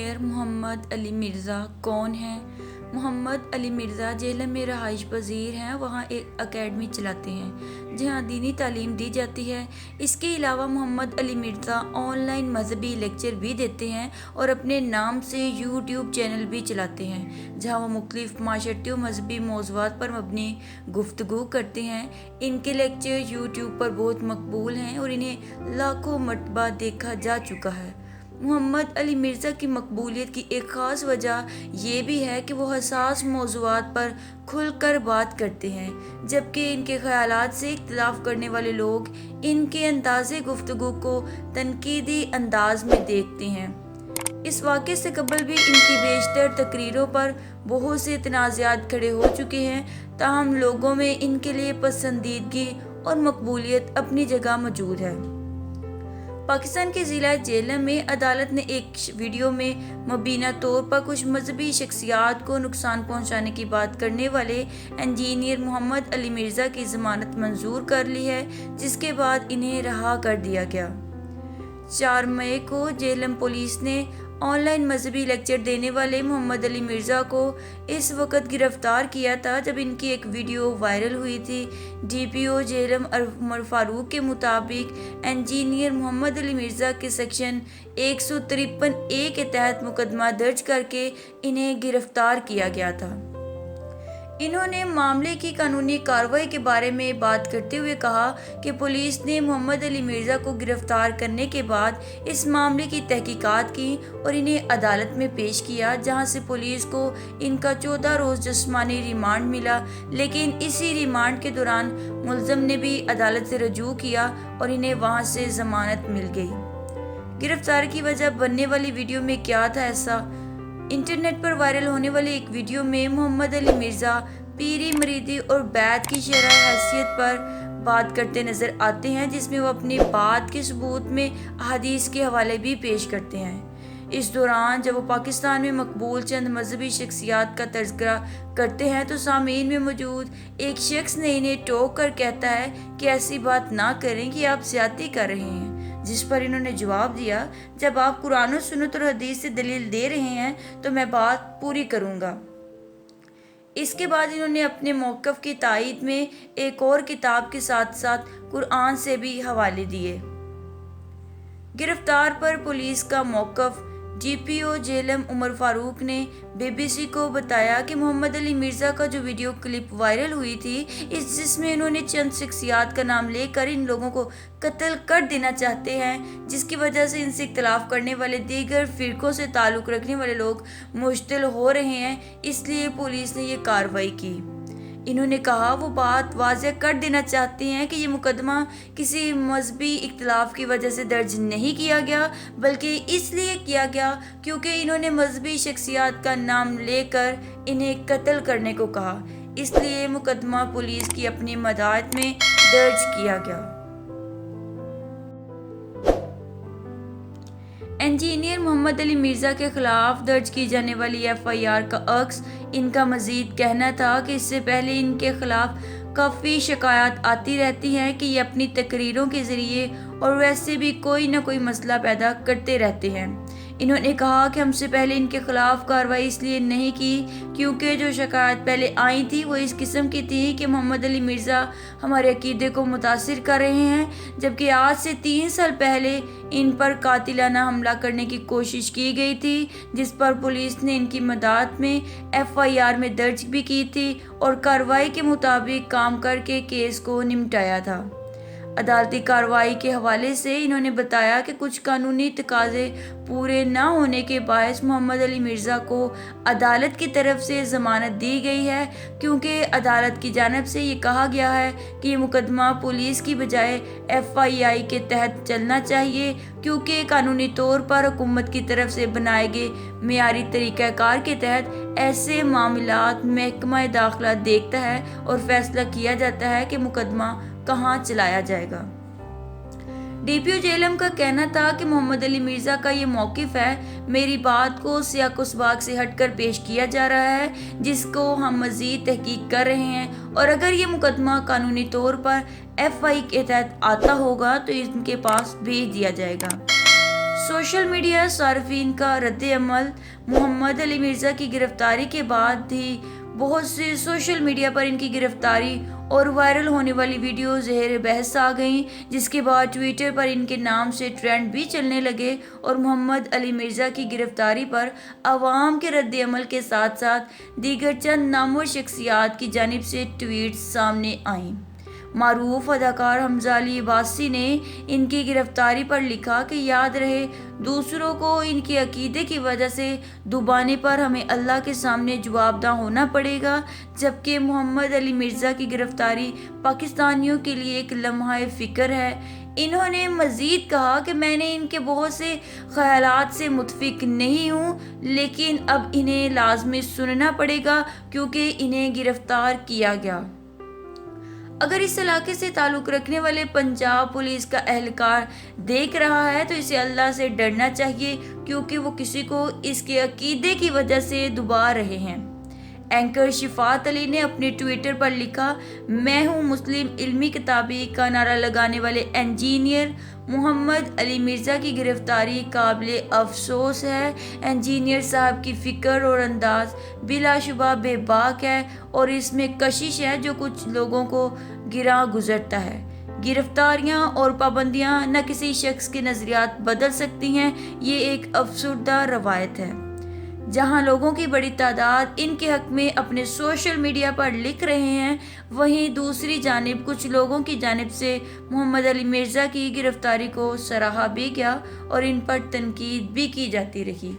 Engineer محمد علی مرزا کون ہیں؟ محمد علی مرزا جہلم میں رہائش پذیر ہیں، وہاں ایک اکیڈمی چلاتے ہیں جہاں دینی تعلیم دی جاتی ہے۔ اس کے علاوہ محمد علی مرزا آن لائن مذہبی لیکچر بھی دیتے ہیں اور اپنے نام سے یوٹیوب چینل بھی چلاتے ہیں جہاں وہ مختلف معاشرتی و مذہبی موضوعات پر مبنی گفتگو کرتے ہیں۔ ان کے لیکچر یوٹیوب پر بہت مقبول ہیں اور انہیں لاکھوں مرتبہ دیکھا جا چکا ہے۔ محمد علی مرزا کی مقبولیت کی ایک خاص وجہ یہ بھی ہے کہ وہ حساس موضوعات پر کھل کر بات کرتے ہیں، جبکہ ان کے خیالات سے اختلاف کرنے والے لوگ ان کے انداز گفتگو کو تنقیدی انداز میں دیکھتے ہیں۔ اس واقعے سے قبل بھی ان کی بیشتر تقریروں پر بہت سے تنازعات کھڑے ہو چکے ہیں، تاہم لوگوں میں ان کے لیے پسندیدگی اور مقبولیت اپنی جگہ موجود ہے۔ پاکستان کے ضلع جہلم میں عدالت نے ایک ویڈیو میں مبینہ طور پر کچھ مذہبی شخصیات کو نقصان پہنچانے کی بات کرنے والے انجینئر محمد علی مرزا کی ضمانت منظور کر لی ہے، جس کے بعد انہیں رہا کر دیا گیا۔ 4 مئی کو جہلم پولیس نے آن لائن مذہبی لیکچر دینے والے محمد علی مرزا کو اس وقت گرفتار کیا تھا جب ان کی ایک ویڈیو وائرل ہوئی تھی۔ ڈی پی او جہلم عمر فاروق کے مطابق انجینئر محمد علی مرزا کے سیکشن 153A کے تحت مقدمہ درج کر کے انہیں گرفتار کیا گیا تھا۔ انہوں نے معاملے کی قانونی کارروائی کے بارے میں بات کرتے ہوئے کہا کہ پولیس نے محمد علی مرزا کو گرفتار کرنے کے بعد اس معاملے کی تحقیقات کی اور انہیں عدالت میں پیش کیا، جہاں سے پولیس کو ان کا 14 روز جسمانی ریمانڈ ملا، لیکن اسی ریمانڈ کے دوران ملزم نے بھی عدالت سے رجوع کیا اور انہیں وہاں سے ضمانت مل گئی۔ گرفتاری کی وجہ بننے والی ویڈیو میں کیا تھا ایسا؟ انٹرنیٹ پر وائرل ہونے والی ایک ویڈیو میں محمد علی مرزا پیری مریدی اور بیعت کی شرح حیثیت پر بات کرتے نظر آتے ہیں، جس میں وہ اپنی بات کے ثبوت میں احادیث کے حوالے بھی پیش کرتے ہیں۔ اس دوران جب وہ پاکستان میں مقبول چند مذہبی شخصیات کا تذکرہ کرتے ہیں تو سامعین میں موجود ایک شخص نے انہیں ٹوک کر کہتا ہے کہ ایسی بات نہ کریں کہ آپ زیادتی کر رہے ہیں، جس پر انہوں نے جواب دیا، جب آپ قرآن و سنت اور حدیث سے دلیل دے رہے ہیں تو میں بات پوری کروں گا۔ اس کے بعد انہوں نے اپنے موقف کی تائید میں ایک اور کتاب کے ساتھ ساتھ قرآن سے بھی حوالے دیے۔ گرفتار پر پولیس کا موقف۔ ڈی پی او جہلم عمر فاروق نے بی بی سی کو بتایا کہ محمد علی مرزا کا جو ویڈیو کلپ وائرل ہوئی تھی، جس میں انہوں نے چند شخصیات کا نام لے کر ان لوگوں کو قتل کر دینا چاہتے ہیں، جس کی وجہ سے ان سے اختلاف کرنے والے دیگر فرقوں سے تعلق رکھنے والے لوگ مشتعل ہو رہے ہیں، اس لیے پولیس نے یہ کارروائی کی۔ انہوں نے کہا وہ بات واضح کر دینا چاہتے ہیں کہ یہ مقدمہ کسی مذہبی اختلاف کی وجہ سے درج نہیں کیا گیا، بلکہ اس لیے کیا گیا کیونکہ انہوں نے مذہبی شخصیات کا نام لے کر انہیں قتل کرنے کو کہا، اس لیے مقدمہ پولیس کی اپنی مداحت میں درج کیا گیا۔ انجینئر محمد علی مرزا کے خلاف درج کی جانے والی ایف آئی آر کا عکس۔ ان کا مزید کہنا تھا کہ اس سے پہلے ان کے خلاف کافی شکایات آتی رہتی ہیں کہ یہ اپنی تقریروں کے ذریعے اور ویسے بھی کوئی نہ کوئی مسئلہ پیدا کرتے رہتے ہیں۔ انہوں نے کہا کہ ہم سے پہلے ان کے خلاف کارروائی اس لیے نہیں کی کیونکہ جو شکایات پہلے آئی تھی وہ اس قسم کی تھی کہ محمد علی مرزا ہمارے عقیدے کو متاثر کر رہے ہیں، جبکہ آج سے 3 سال پہلے ان پر قاتلانہ حملہ کرنے کی کوشش کی گئی تھی، جس پر پولیس نے ان کی مداحت میں ایف آئی آر میں درج بھی کی تھی اور کارروائی کے مطابق کام کر کے کیس کو نمٹایا تھا۔ عدالتی کارروائی کے حوالے سے انہوں نے بتایا کہ کچھ قانونی تقاضے پورے نہ ہونے کے باعث محمد علی مرزا کو عدالت کی طرف سے ضمانت دی گئی ہے، کیونکہ عدالت کی جانب سے یہ کہا گیا ہے کہ یہ مقدمہ پولیس کی بجائے ایف آئی آئی کے تحت چلنا چاہیے، کیونکہ قانونی طور پر حکومت کی طرف سے بنائے گئے معیاری طریقہ کار کے تحت ایسے معاملات محکمہ داخلہ دیکھتا ہے اور فیصلہ کیا جاتا ہے کہ مقدمہ کہاں چلایا جائے گا۔ ڈی پی او جہلم کا کہنا تھا کہ محمد علی مرزا کا یہ موقف ہے، میری بات کو سیاق و سباق سے ہٹ کر پیش کیا جا رہا ہے، جس کو ہم مزید تحقیق کر رہے ہیں، اور اگر یہ مقدمہ قانونی طور پر ایف آئی کے تحت آتا ہوگا تو ان کے پاس بھیج دیا جائے گا۔ سوشل میڈیا صارفین کا رد عمل۔ محمد علی مرزا کی گرفتاری کے بعد ہی بہت سے سوشل میڈیا پر ان کی گرفتاری اور وائرل ہونے والی ویڈیو زیر بحث آ گئیں، جس کے بعد ٹویٹر پر ان کے نام سے ٹرینڈ بھی چلنے لگے اور محمد علی مرزا کی گرفتاری پر عوام کے رد عمل کے ساتھ ساتھ دیگر چند نامور شخصیات کی جانب سے ٹویٹس سامنے آئیں۔ معروف اداکار حمزہ علی عباسی نے ان کی گرفتاری پر لکھا کہ یاد رہے، دوسروں کو ان کے عقیدے کی وجہ سے دبانے پر ہمیں اللہ کے سامنے جواب دہ ہونا پڑے گا، جبکہ محمد علی مرزا کی گرفتاری پاکستانیوں کے لیے ایک لمحہ فکر ہے۔ انہوں نے مزید کہا کہ میں نے ان کے بہت سے خیالات سے متفق نہیں ہوں، لیکن اب انہیں لازمی سننا پڑے گا کیونکہ انہیں گرفتار کیا گیا۔ اگر اس علاقے سے تعلق رکھنے والے پنجاب پولیس کا اہلکار دیکھ رہا ہے تو اسے اللہ سے ڈرنا چاہیے، کیونکہ وہ کسی کو اس کے عقیدے کی وجہ سے دبا رہے ہیں۔ اینکر شفاعت علی نے اپنے ٹویٹر پر لکھا، میں ہوں مسلم علمی کتابی کا نعرہ لگانے والے انجینئر محمد علی مرزا کی گرفتاری قابل افسوس ہے۔ انجینئر صاحب کی فکر اور انداز بلا شبہ بے باک ہے اور اس میں کشش ہے جو کچھ لوگوں کو گراں گزرتا ہے۔ گرفتاریاں اور پابندیاں نہ کسی شخص کے نظریات بدل سکتی ہیں، یہ ایک افسردہ روایت ہے۔ جہاں لوگوں کی بڑی تعداد ان کے حق میں اپنے سوشل میڈیا پر لکھ رہے ہیں، وہیں دوسری جانب کچھ لوگوں کی جانب سے محمد علی مرزا کی گرفتاری کو سراہا بھی گیا اور ان پر تنقید بھی کی جاتی رہی۔